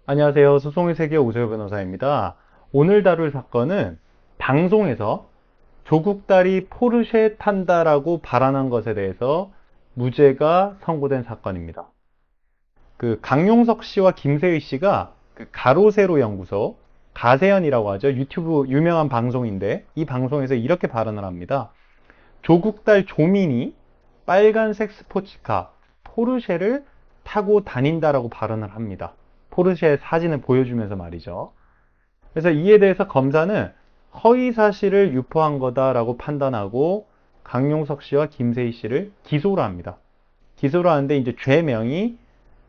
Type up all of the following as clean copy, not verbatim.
안녕하세요. 소송의 세계 오세호 변호사입니다. 오늘 다룰 사건은 방송에서 조국 딸이 포르쉐 탄다라고 발언한 것에 대해서 무죄가 선고된 사건입니다. 강용석 씨와 김세희 씨가 가로세로 연구소, 가세연이라고 하죠. 유튜브 유명한 방송인데 이 방송에서 이렇게 발언을 합니다. 조국 딸 조민이 빨간색 스포츠카 포르쉐를 타고 다닌다라고 발언을 합니다. 포르쉐의 사진을 보여주면서 말이죠. 그래서 이에 대해서 검사는 허위 사실을 유포한 거다라고 판단하고 강용석 씨와 김세희 씨를 기소를 합니다. 기소를 하는데 이제 죄명이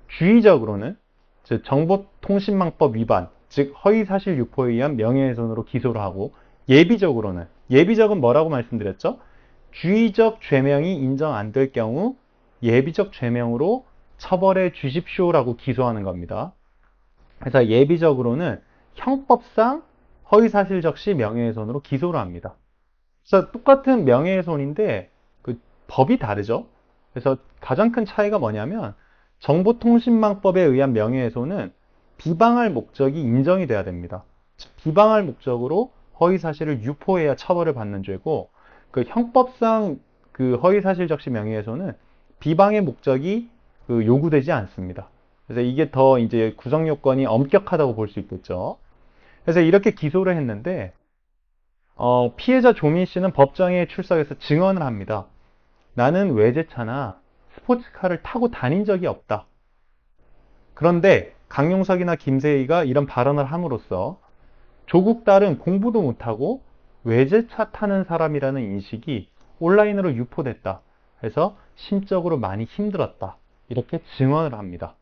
주의적으로는 즉 정보통신망법 위반, 즉 허위 사실 유포에 의한 명예훼손으로 기소를 하고 예비적은 뭐라고 말씀드렸죠? 주의적 죄명이 인정 안 될 경우 예비적 죄명으로 처벌해 주십시오라고 기소하는 겁니다. 그래서 예비적으로는 형법상 허위사실 적시 명예훼손으로 기소를 합니다. 그래서 똑같은 명예훼손인데 법이 다르죠. 그래서 가장 큰 차이가 뭐냐면 정보통신망법에 의한 명예훼손은 비방할 목적이 인정이 돼야 됩니다. 비방할 목적으로 허위사실을 유포해야 처벌을 받는 죄고 형법상 허위사실 적시 명예훼손은 비방의 목적이 요구되지 않습니다. 그래서 이게 더 이제 구성 요건이 엄격하다고 볼 수 있겠죠. 그래서 이렇게 기소를 했는데 피해자 조민 씨는 법정에 출석해서 증언을 합니다. 나는 외제차나 스포츠카를 타고 다닌 적이 없다. 그런데 강용석이나 김세희가 이런 발언을 함으로써 조국 딸은 공부도 못하고 외제차 타는 사람이라는 인식이 온라인으로 유포됐다. 그래서 심적으로 많이 힘들었다. 이렇게 증언을 합니다.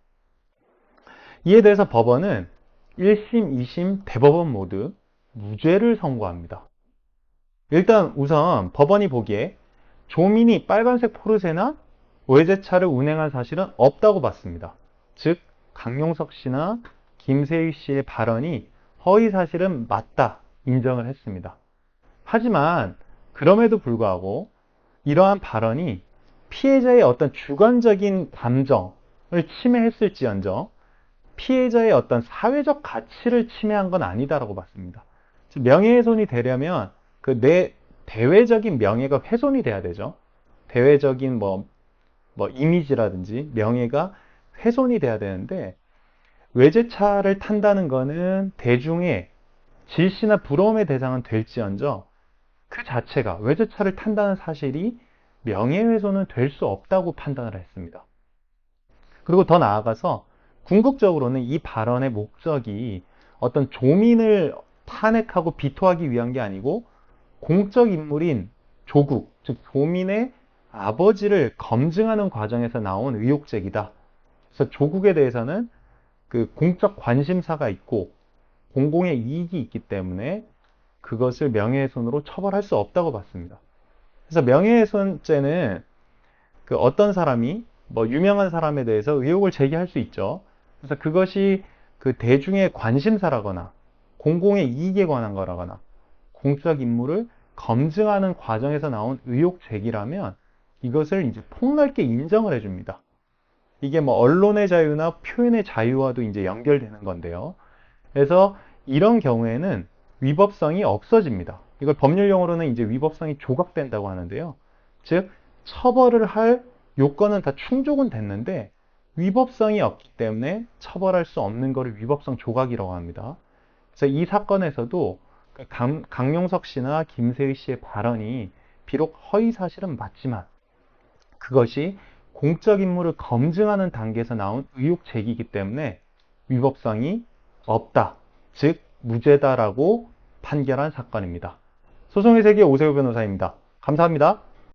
이에 대해서 법원은 1심, 2심 대법원 모두 무죄를 선고합니다. 일단 우선 법원이 보기에 조민이 빨간색 포르쉐나 외제차를 운행한 사실은 없다고 봤습니다. 즉 강용석 씨나 김세희 씨의 발언이 허위 사실은 맞다 인정을 했습니다. 하지만 그럼에도 불구하고 이러한 발언이 피해자의 어떤 주관적인 감정을 침해했을지언정 피해자의 어떤 사회적 가치를 침해한 건 아니다라고 봤습니다. 즉 명예훼손이 되려면 내 대외적인 명예가 훼손이 돼야 되죠. 대외적인 이미지라든지 명예가 훼손이 돼야 되는데 외제차를 탄다는 거는 대중의 질시나 부러움의 대상은 될지언정 그 자체가 외제차를 탄다는 사실이 명예훼손은 될 수 없다고 판단을 했습니다. 그리고 더 나아가서 궁극적으로는 이 발언의 목적이 어떤 조민을 탄핵하고 비토하기 위한 게 아니고 공적 인물인 조국, 즉 조민의 아버지를 검증하는 과정에서 나온 의혹제기다. 그래서 조국에 대해서는 공적 관심사가 있고 공공의 이익이 있기 때문에 그것을 명예훼손으로 처벌할 수 없다고 봤습니다. 그래서 명예훼손죄는 어떤 사람이 유명한 사람에 대해서 의혹을 제기할 수 있죠. 그래서 그것이 대중의 관심사라거나 공공의 이익에 관한 거라거나 공적 인물을 검증하는 과정에서 나온 의혹 제기라면 이것을 이제 폭넓게 인정을 해줍니다. 이게 언론의 자유나 표현의 자유와도 이제 연결되는 건데요. 그래서 이런 경우에는 위법성이 없어집니다. 이걸 법률 용어로는 이제 위법성이 조각된다고 하는데요. 즉 처벌을 할 요건은 다 충족은 됐는데 위법성이 없기 때문에 처벌할 수 없는 것을 위법성 조각이라고 합니다. 그래서 이 사건에서도 강용석 씨나 김세희 씨의 발언이 비록 허위 사실은 맞지만 그것이 공적 인물을 검증하는 단계에서 나온 의혹 제기이기 때문에 위법성이 없다. 즉 무죄다라고 판결한 사건입니다. 소송의 세계 오세호 변호사입니다. 감사합니다.